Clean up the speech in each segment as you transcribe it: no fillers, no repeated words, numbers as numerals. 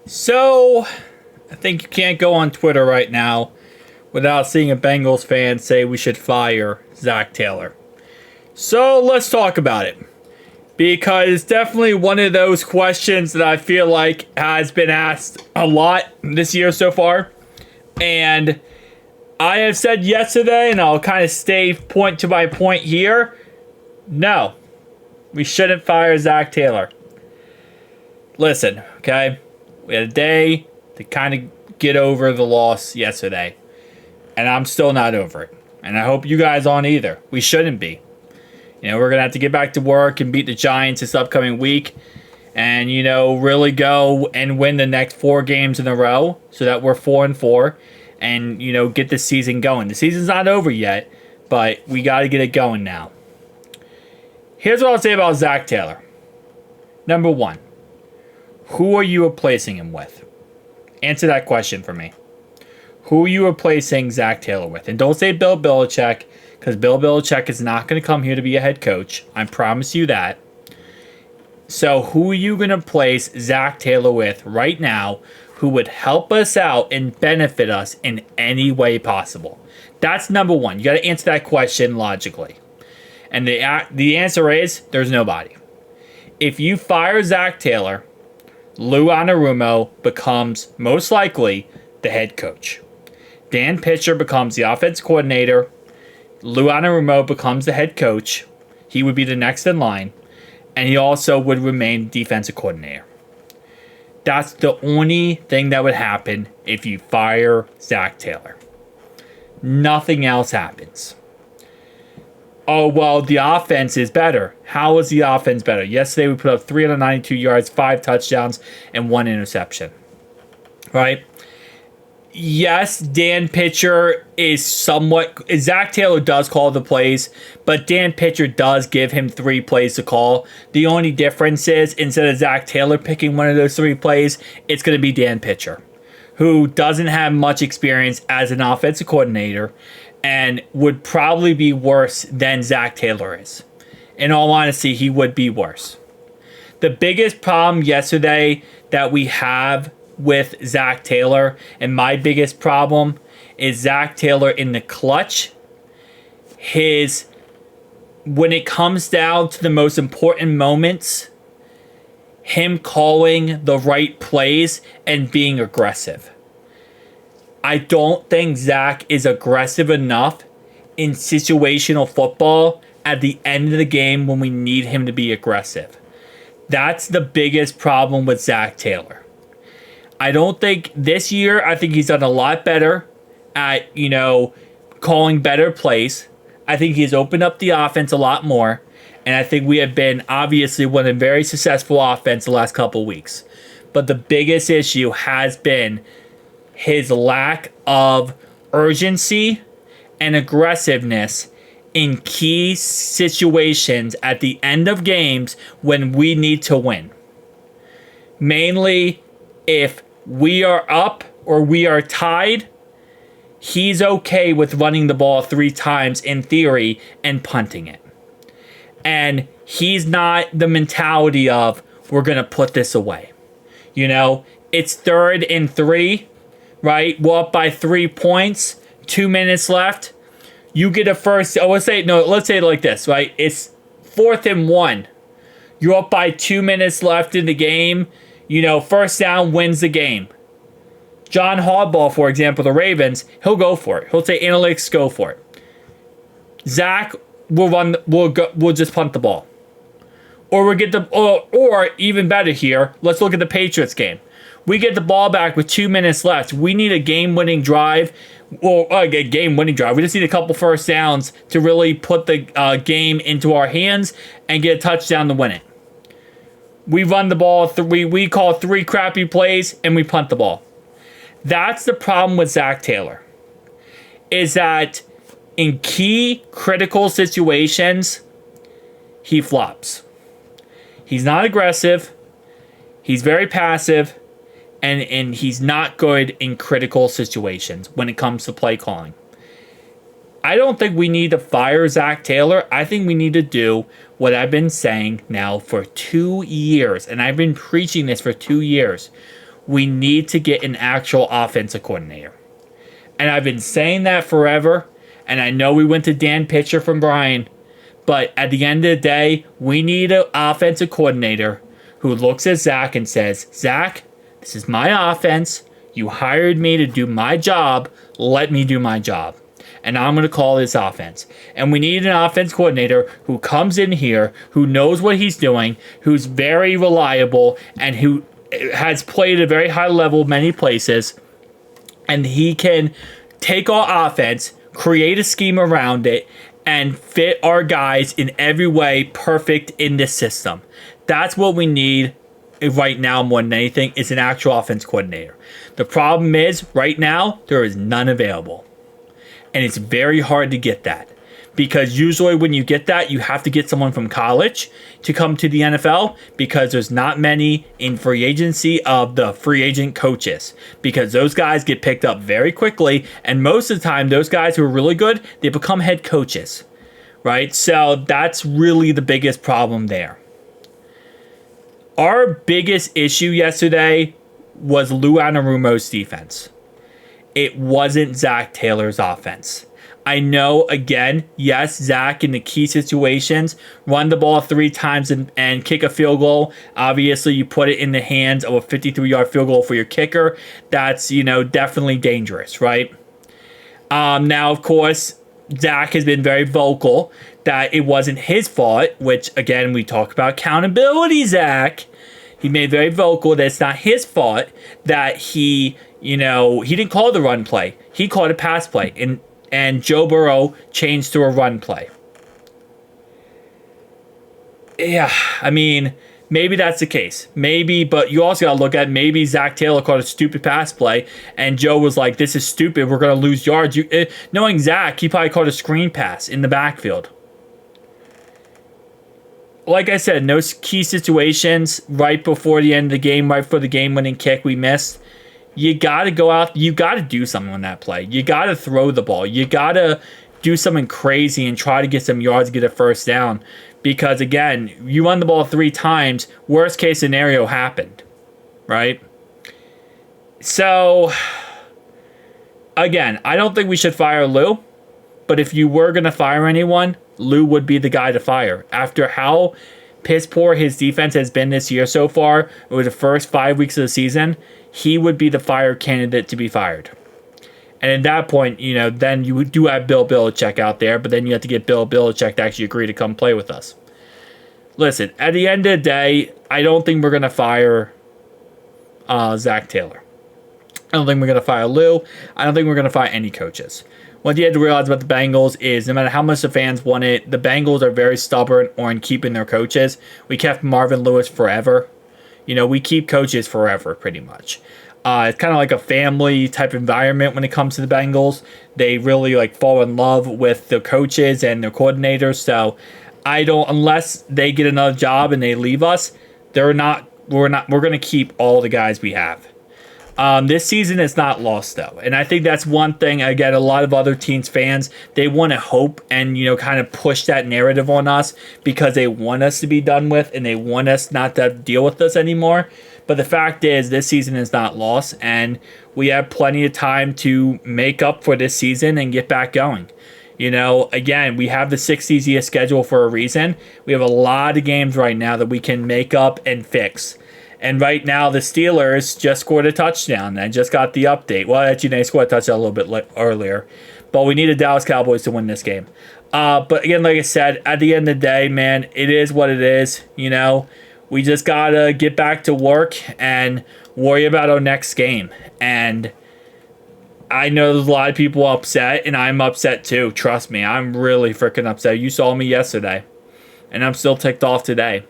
So, I think you can't go on Twitter right now without seeing a Bengals fan say we should fire Zach Taylor. So, let's talk about it. Because it's definitely one of those questions that I feel like has been asked a lot this year so far. And I have said yesterday, and I'll kind of stay point to my point here. No, we shouldn't fire Zach Taylor. Listen, okay? We had a day to kind of get over the loss yesterday. And I'm still not over it. And I hope you guys aren't either. We shouldn't be. You know, we're going to have to get back to work and beat the Giants this upcoming week. And, you know, really go and win the next 4 games in a row so that we're 4-4. And, you know, get the season going. The season's not over yet, but we got to get it going now. Here's what I'll say about Zach Taylor. Number 1. Who are you replacing him with? Answer that question for me. Who are you replacing Zach Taylor with? And don't say Bill Belichick, because Bill Belichick is not going to come here to be a head coach. I promise you that. So who are you going to place Zach Taylor with right now who would help us out and benefit us in any way possible? That's number 1. You got to answer that question logically. And the answer is there's nobody. If you fire Zach Taylor, Lou Anarumo becomes most likely the head coach. Dan Pitcher becomes the offense coordinator. Lou Anarumo becomes the head coach. He would be the next in line. And he also would remain defensive coordinator. That's the only thing that would happen if you fire Zach Taylor. Nothing else happens. Oh, well, the offense is better. How is the offense better? Yesterday we put up 392 yards, 5 touchdowns, and 1 interception. Right? Yes, Dan Pitcher is somewhat... Zach Taylor does call the plays, but Dan Pitcher does give him 3 plays to call. The only difference is, instead of Zach Taylor picking one of those 3 plays, it's going to be Dan Pitcher, who doesn't have much experience as an offensive coordinator and would probably be worse than Zach Taylor is. In all honesty, he would be worse. The biggest problem yesterday that we have with Zach Taylor, and my biggest problem, is Zach Taylor in the clutch. When it comes down to the most important moments, him calling the right plays and being aggressive. I don't think Zach is aggressive enough in situational football at the end of the game when we need him to be aggressive. That's the biggest problem with Zach Taylor. I don't think this year, I think he's done a lot better at, calling better plays. I think he's opened up the offense a lot more. And I think we have been obviously one of a very successful offense the last couple of weeks. But the biggest issue has been his lack of urgency and aggressiveness in key situations at the end of games when we need to win. Mainly if we are up or we are tied, he's okay with running the ball 3 times in theory and punting it. And he's not the mentality of, we're going to put this away. It's 3rd and 3. Right? We're up by 3 points. 2 minutes left. You get a first. Let's say it like this, right? It's 4th and 1. You're up by 2 minutes left in the game. First down wins the game. John Harbaugh, for example, the Ravens, he'll go for it. He'll say, analytics, go for it. Zach will run. We'll just punt the ball. Or or even better here, let's look at the Patriots game. We get the ball back with 2 minutes left. We need a game-winning drive. A game-winning drive. We just need a couple first downs to really put the game into our hands and get a touchdown to win it. We run the ball. We call 3 crappy plays, and we punt the ball. That's the problem with Zach Taylor. Is that in key, critical situations, he flops. He's not aggressive. He's very passive. And he's not good in critical situations when it comes to play calling. I don't think we need to fire Zach Taylor. I think we need to do what I've been saying now for 2 years. And I've been preaching this for 2 years. we need to get an actual offensive coordinator. And I've been saying that forever. And I know we went to Dan Pitcher from Brian. But at the end of the day, we need an offensive coordinator who looks at Zach and says, Zach, this is my offense. You hired me to do my job. Let me do my job. And I'm going to call this offense. And we need an offense coordinator who comes in here, who knows what he's doing, who's very reliable, and who has played at a very high level many places. And he can take our offense, create a scheme around it, and fit our guys in every way perfect in this system. That's what we need right now more than anything, is an actual offense coordinator. The problem is, right now, there is none available. And it's very hard to get that. Because usually when you get that, you have to get someone from college to come to the NFL, because there's not many in free agency of the free agent coaches, because those guys get picked up very quickly, and most of the time those guys who are really good, they become head coaches, right? So that's really the biggest problem there. Our biggest issue yesterday was Lou Anarumo's defense. It wasn't Zach Taylor's offense. I know, again, yes, Zach in the key situations, run the ball 3 times and kick a field goal. Obviously, you put it in the hands of a 53-yard field goal for your kicker. That's, definitely dangerous, right? Now, of course, Zach has been very vocal that it wasn't his fault, which, again, we talk about accountability, Zach. He made very vocal that it's not his fault that he didn't call the run play. He called a pass play. And Joe Burrow changed to a run play. Yeah, I mean, maybe that's the case. Maybe, but you also got to look at maybe Zach Taylor called a stupid pass play, and Joe was like, this is stupid, we're going to lose yards. Knowing Zach, he probably called a screen pass in the backfield. Like I said, no key situations right before the end of the game, right for the game-winning kick we missed. You got to go out. You got to do something on that play. You got to throw the ball. You got to do something crazy and try to get some yards, get a first down. Because, again, you run the ball 3 times. Worst case scenario happened. Right? So, again, I don't think we should fire Lou. But if you were going to fire anyone, Lou would be the guy to fire. After how piss poor his defense has been this year so far, over the first 5 weeks of the season, he would be the fire candidate to be fired. And at that point, then you do have Bill Belichick out there, but then you have to get Bill Belichick to actually agree to come play with us. Listen, at the end of the day, I don't think we're going to fire Zach Taylor. I don't think we're going to fire Lou. I don't think we're going to fire any coaches. What you have to realize about the Bengals is no matter how much the fans want it, the Bengals are very stubborn on keeping their coaches. We kept Marvin Lewis forever. We keep coaches forever, pretty much. It's kind of like a family type environment when it comes to the Bengals. They really fall in love with the coaches and their coordinators. So unless they get another job and they leave us, we're going to keep all the guys we have. This season is not lost, though. And I think that's one thing, again, a lot of other teams' fans, they want to hope and, kind of push that narrative on us because they want us to be done with and they want us not to deal with this anymore. But the fact is, this season is not lost, and we have plenty of time to make up for this season and get back going. Again, we have the 6th easiest schedule for a reason. We have a lot of games right now that we can make up and fix. And right now, the Steelers just scored a touchdown. I just got the update. Well, actually, they scored a touchdown a little bit earlier. But we need the Dallas Cowboys to win this game. But again, like I said, at the end of the day, man, it is what it is. We just got to get back to work and worry about our next game. And I know there's a lot of people upset, and I'm upset too. Trust me, I'm really freaking upset. You saw me yesterday. And I'm still ticked off today.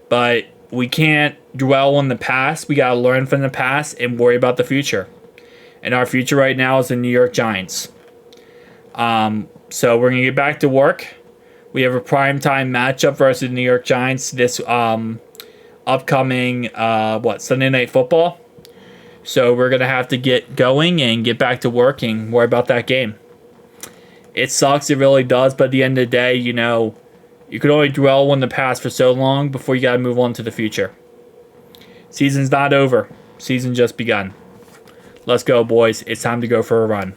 But we can't dwell on the past. We got to learn from the past and worry about the future. And our future right now is the New York Giants. So we're going to get back to work. We have a primetime matchup versus the New York Giants this upcoming, Sunday Night Football. So we're going to have to get going and get back to work and worry about that game. It sucks. It really does. But at the end of the day, you could only dwell on the past for so long before you got to move on to the future. Season's not over. Season just begun. Let's go, boys. It's time to go for a run.